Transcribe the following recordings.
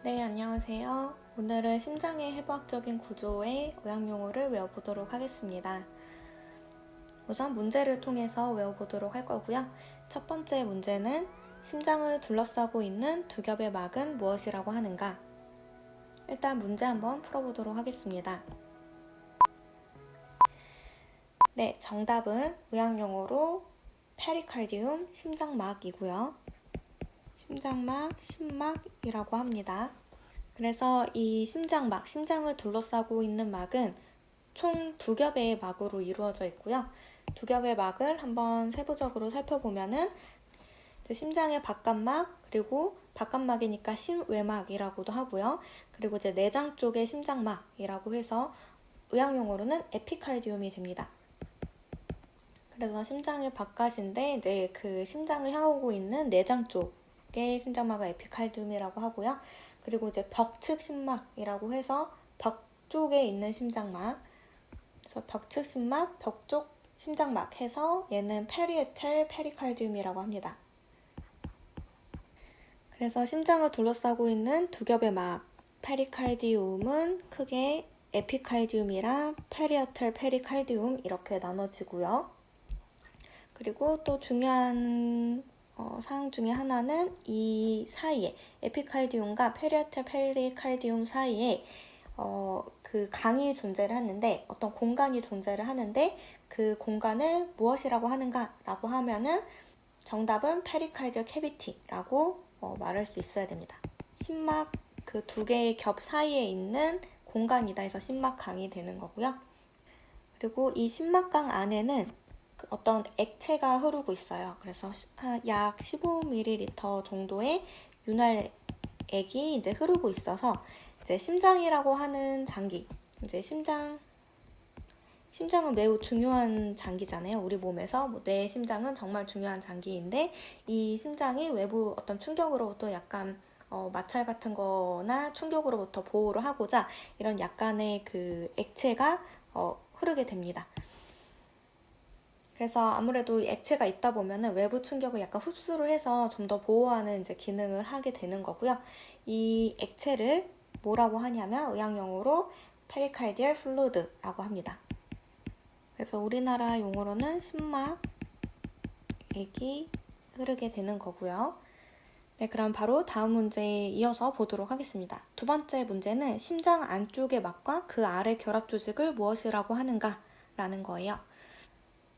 네, 안녕하세요. 오늘은 심장의 해부학적인 구조의 의학용어를 외워보도록 하겠습니다. 우선 문제를 통해서 외워보도록 할 거고요. 첫 번째 문제는 심장을 둘러싸고 있는 두 겹의 막은 무엇이라고 하는가? 일단 문제 한번 풀어보도록 하겠습니다. 네, 정답은 의학용어로 페리칼디움, 심장막이고요. 심장막, 심막이라고 합니다. 그래서 이 심장막, 심장을 둘러싸고 있는 막은 총 두 겹의 막으로 이루어져 있고요. 두 겹의 막을 한번 세부적으로 살펴보면은 심장의 바깥막, 그리고 바깥막이니까 심외막이라고도 하고요. 그리고 이제 내장 쪽의 심장막이라고 해서 의학용어로는 에피칼디움이 됩니다. 그래서 심장의 바깥인데 이제 그 심장을 향하고 있는 내장 쪽의 심장막을 에피칼디움이라고 하고요. 그리고 이제 벽측 심막이라고 해서 벽 쪽에 있는 심장막, 그래서 벽측 심막, 벽쪽 심장막 해서 얘는 페리에텔 페리칼디움이라고 합니다. 그래서 심장을 둘러싸고 있는 두 겹의 막, 페리칼디움은 크게 에피칼디움이랑 페리어텔 페리칼디움 이렇게 나눠지고요. 그리고 또 중요한 사항 중에 하나는 이 사이에 에피칼디움과 페리어텔 페리칼디움 사이에 그 강이 존재를 하는데, 어떤 공간이 존재를 하는데 그 공간을 무엇이라고 하는가라고 하면은 정답은 페리칼디얼 캐비티라고 말할 수 있어야 됩니다. 심막 그 두 개의 겹 사이에 있는 공간이다 해서 심막강이 되는 거고요. 그리고 이 심막강 안에는 어떤 액체가 흐르고 있어요. 그래서 약 15ml 정도의 윤활액이 이제 흐르고 있어서 이제 심장이라고 하는 장기, 이제 심장은 매우 중요한 장기잖아요. 우리 몸에서 뇌의 심장은 정말 중요한 장기인데 이 심장이 외부 어떤 충격으로부터 약간 마찰 같은 거나 충격으로부터 보호를 하고자 이런 약간의 그 액체가 흐르게 됩니다. 그래서 아무래도 액체가 있다 보면은 외부 충격을 약간 흡수를 해서 좀 더 보호하는 이제 기능을 하게 되는 거고요. 이 액체를 뭐라고 하냐면 의학용어로 페리칼디얼 플루이드라고 합니다. 그래서 우리나라 용어로는 심막액이 흐르게 되는 거고요. 네, 그럼 바로 다음 문제에 이어서 보도록 하겠습니다. 두 번째 문제는 심장 안쪽의 막과 그 아래 결합 조직을 무엇이라고 하는가? 라는 거예요.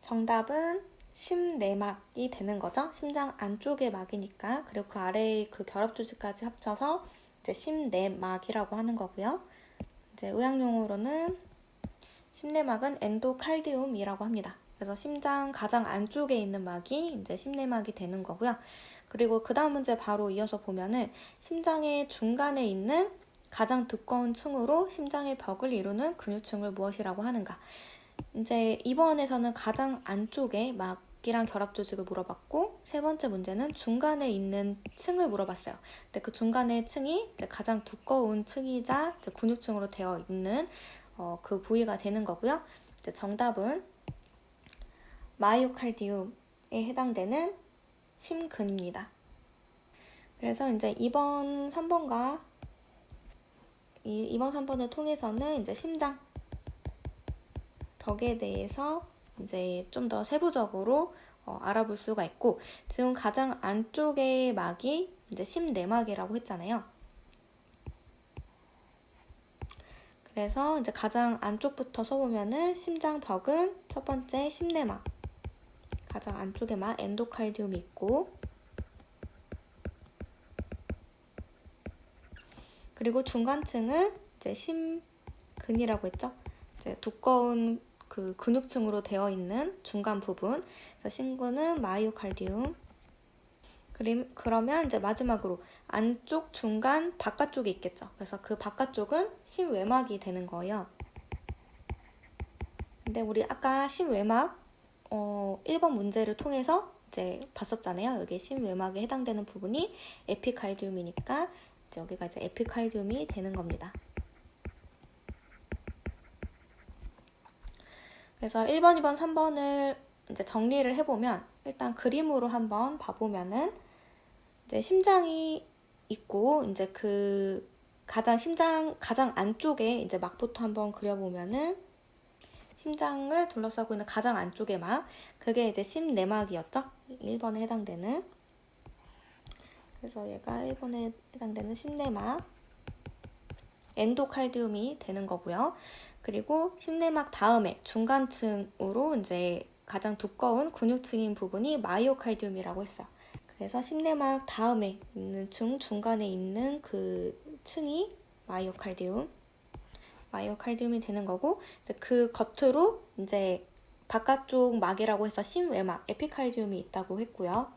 정답은 심내막이 되는 거죠. 심장 안쪽의 막이니까. 그리고 그 아래의 그 결합 조직까지 합쳐서 이제 심내막이라고 하는 거고요. 이제 의학용어로는 심내막은 엔도칼디움이라고 합니다. 그래서 심장 가장 안쪽에 있는 막이 이제 심내막이 되는 거고요. 그리고 그 다음 문제 바로 이어서 보면은 심장의 중간에 있는 가장 두꺼운 층으로 심장의 벽을 이루는 근육층을 무엇이라고 하는가? 이제 이번에서는 가장 안쪽에 막이랑 결합 조직을 물어봤고, 세 번째 문제는 중간에 있는 층을 물어봤어요. 근데 그 중간의 층이 이제 가장 두꺼운 층이자 이제 근육층으로 되어 있는 그 부위가 되는 거고요. 이제 정답은 마이오칼디움에 해당되는 심근입니다. 그래서 이제 2번, 3번과 이번 3번을 통해서는 이제 심장 벽에 대해서 이제 좀 더 세부적으로 알아볼 수가 있고, 지금 가장 안쪽의 막이 이제 심내막이라고 했잖아요. 그래서 이제 가장 안쪽부터 써보면은 심장 벽은 첫 번째 심내막, 가장 안쪽에 막 엔도칼디움이 있고, 그리고 중간층은 이제 심근이라고 했죠. 이제 두꺼운 그 근육층으로 되어 있는 중간 부분. 그래서 심근은 마이오칼디움. 그러면 이제 마지막으로 안쪽, 중간, 바깥쪽이 있겠죠. 그래서 그 바깥쪽은 심외막이 되는 거예요. 근데 우리 아까 심외막 1번 문제를 통해서 이제 봤었잖아요. 여기 심외막에 해당되는 부분이 에피칼디움이니까 이제 여기가 이제 에피칼디움이 되는 겁니다. 그래서 1번, 2번, 3번을 이제 정리를 해보면 일단 그림으로 한번 봐보면은 이제 심장이 있고 이제 그 심장 가장 안쪽에 이제 막부터 한번 그려보면은 심장을 둘러싸고 있는 가장 안쪽의 막, 그게 이제 심내막이었죠. 1번에 해당되는. 그래서 얘가 1번에 해당되는 심내막, 엔도칼디움이 되는 거고요. 그리고 심내막 다음에 중간층으로 이제 가장 두꺼운 근육층인 부분이 마이오칼디움이라고 했어요. 그래서 심내막 다음에 있는 중간에 있는 그 층이 마이오칼디움이 되는 거고, 이제 그 겉으로 이제 바깥쪽 막이라고 해서 심외막, 에피칼디움이 있다고 했고요.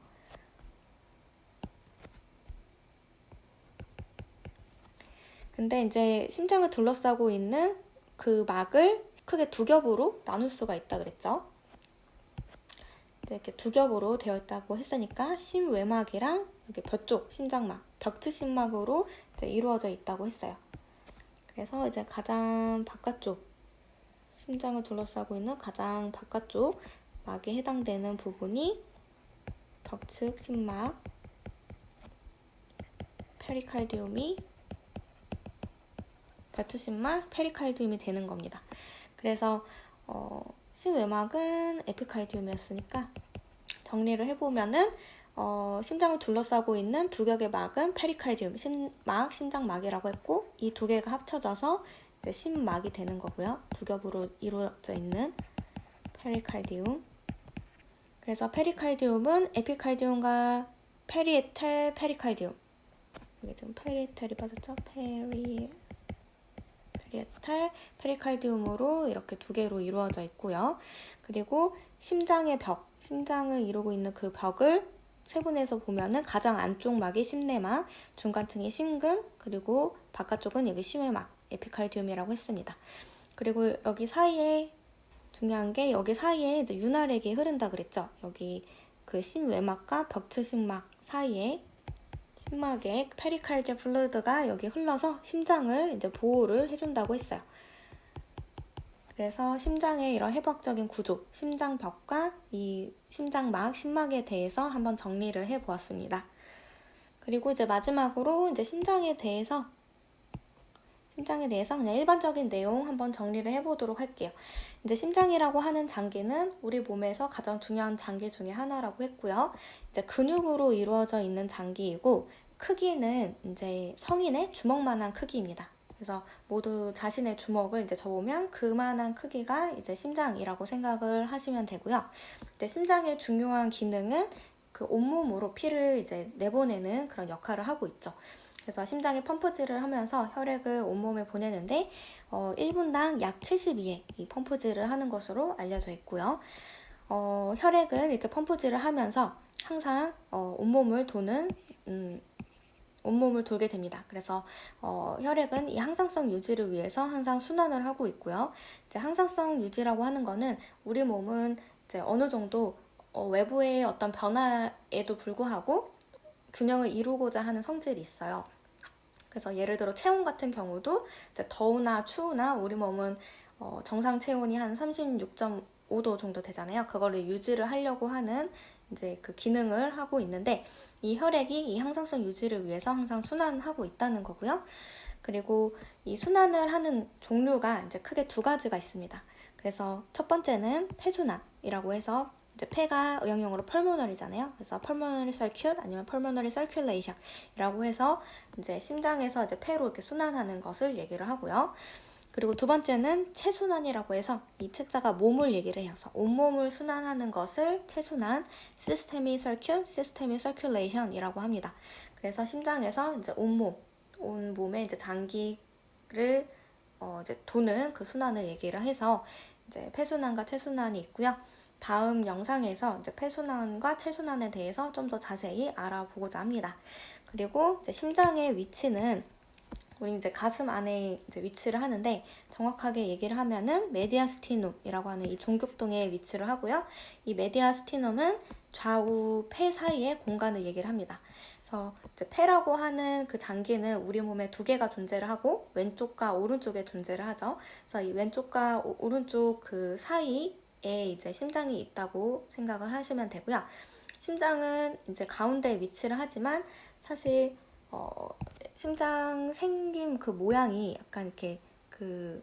근데 이제 심장을 둘러싸고 있는 그 막을 크게 두 겹으로 나눌 수가 있다 그랬죠. 이렇게 두 겹으로 되어 있다고 했으니까 심외막이랑 이렇게 벽쪽 심장막, 벽트심막으로 이제 이루어져 있다고 했어요. 그래서 이제 가장 바깥쪽, 심장을 둘러싸고 있는 가장 바깥쪽 막에 해당되는 부분이 벽측 심막, 벽트심막, 페리칼디움이 되는 겁니다. 그래서 심외막은 에피칼디움이었으니까 정리를 해보면은 심장을 둘러싸고 있는 두 겹의 막은 페리칼디움, 심장막이라고 했고, 이 두 개가 합쳐져서 이제 심막이 되는 거고요. 두 겹으로 이루어져 있는 페리칼디움. 그래서 페리칼디움은 에피칼디움과 페리에텔 페리칼디움. 여기 지금 페리에텔이 빠졌죠? 페리에텔 페리칼디움으로 이렇게 두 개로 이루어져 있고요. 그리고 심장의 벽, 심장을 이루고 있는 그 벽을 세분해서 보면은 가장 안쪽 막이 심내막, 중간층이 심근, 그리고 바깥쪽은 여기 심외막, 에피칼디움이라고 했습니다. 그리고 여기 사이에 중요한 게 여기 사이에 이제 윤활액이 흐른다 그랬죠. 여기 그 심외막과 벽트심막 사이에 심막에 페리칼디움 플루이드가 여기 흘러서 심장을 이제 보호를 해준다고 했어요. 그래서 심장의 이런 해부학적인 구조, 심장벽과 이 심장막, 심막에 대해서 한번 정리를 해보았습니다. 그리고 이제 마지막으로 이제 심장에 대해서 그냥 일반적인 내용 한번 정리를 해보도록 할게요. 이제 심장이라고 하는 장기는 우리 몸에서 가장 중요한 장기 중에 하나라고 했고요. 이제 근육으로 이루어져 있는 장기이고, 크기는 이제 성인의 주먹만한 크기입니다. 그래서 모두 자신의 주먹을 이제 접으면 그만한 크기가 이제 심장이라고 생각을 하시면 되고요. 이제 심장의 중요한 기능은 그 온몸으로 피를 이제 내보내는 그런 역할을 하고 있죠. 그래서 심장이 펌프질을 하면서 혈액을 온몸에 보내는데 1분당 약 72회 이 펌프질을 하는 것으로 알려져 있고요. 혈액은 이렇게 펌프질을 하면서 항상 온몸을 돌게 됩니다. 그래서 혈액은 이 항상성 유지를 위해서 항상 순환을 하고 있고요. 이제 항상성 유지라고 하는 거는 우리 몸은 이제 어느 정도 외부의 어떤 변화에도 불구하고 균형을 이루고자 하는 성질이 있어요. 그래서 예를 들어 체온 같은 경우도 이제 더우나 추우나 우리 몸은 정상 체온이 한 36.5도 정도 되잖아요. 그거를 유지를 하려고 하는 이제 그 기능을 하고 있는데, 이 혈액이 이 항상성 유지를 위해서 항상 순환하고 있다는 거고요. 그리고 이 순환을 하는 종류가 이제 크게 두 가지가 있습니다. 그래서 첫 번째는 폐순환이라고 해서 이제 폐가 의학용어로 펄모너리잖아요. 그래서 펄모너리 서큐트 아니면 펄모너리 서큘레이션이라고 해서 이제 심장에서 이제 폐로 이렇게 순환하는 것을 얘기를 하고요. 그리고 두 번째는 체순환이라고 해서 이 체자가 몸을 얘기를 해서 온몸을 순환하는 것을 체순환, 시스테미 서큘레이션이라고 합니다. 그래서 심장에서 이제 온몸의 이제 장기를 이제 도는 그 순환을 얘기를 해서 이제 폐순환과 체순환이 있고요. 다음 영상에서 이제 폐순환과 체순환에 대해서 좀 더 자세히 알아보고자 합니다. 그리고 이제 심장의 위치는 우리 이제 가슴 안에 이제 위치를 하는데, 정확하게 얘기를 하면은 메디아스티눔이라고 하는 이 종격동에 위치를 하고요. 이 메디아스티눔은 좌우 폐 사이의 공간을 얘기를 합니다. 그래서 이제 폐라고 하는 그 장기는 우리 몸에 두 개가 존재를 하고 왼쪽과 오른쪽에 존재를 하죠. 그래서 이 왼쪽과 오른쪽 그 사이에 이제 심장이 있다고 생각을 하시면 되고요. 심장은 이제 가운데에 위치를 하지만 사실 심장 생긴 그 모양이 약간 이렇게 그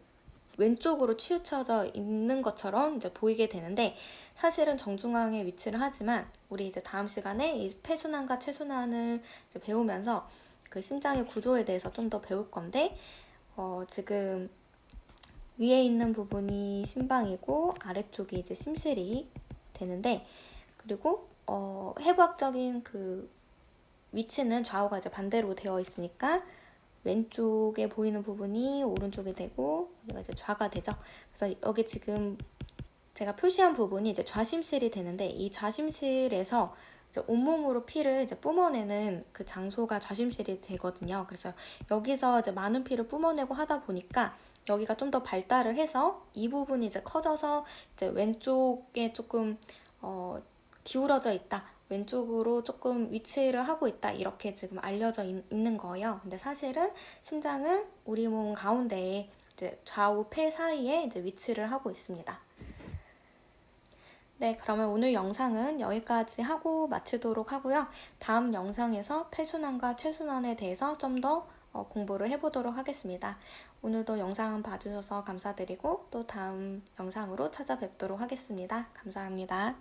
왼쪽으로 치우쳐져 있는 것처럼 이제 보이게 되는데, 사실은 정중앙에 위치를 하지만 우리 이제 다음 시간에 이 폐순환과 최순환을 이제 배우면서 그 심장의 구조에 대해서 좀 더 배울 건데, 지금 위에 있는 부분이 심방이고 아래쪽이 이제 심실이 되는데, 그리고 해부학적인 그 위치는 좌우가 이제 반대로 되어 있으니까 왼쪽에 보이는 부분이 오른쪽이 되고 여기가 이제 좌가 되죠. 그래서 여기 지금 제가 표시한 부분이 이제 좌심실이 되는데, 이 좌심실에서 이제 온몸으로 피를 이제 뿜어내는 그 장소가 좌심실이 되거든요. 그래서 여기서 이제 많은 피를 뿜어내고 하다 보니까 여기가 좀 더 발달을 해서 이 부분이 이제 커져서 이제 왼쪽에 조금 기울어져 있다, 왼쪽으로 조금 위치를 하고 있다, 이렇게 지금 알려져 있는 거예요. 근데 사실은 심장은 우리 몸 가운데에 이제 좌우 폐 사이에 이제 위치를 하고 있습니다. 네, 그러면 오늘 영상은 여기까지 하고 마치도록 하고요. 다음 영상에서 폐순환과 최순환에 대해서 좀 더 공부를 해보도록 하겠습니다. 오늘도 영상 봐주셔서 감사드리고 또 다음 영상으로 찾아뵙도록 하겠습니다. 감사합니다.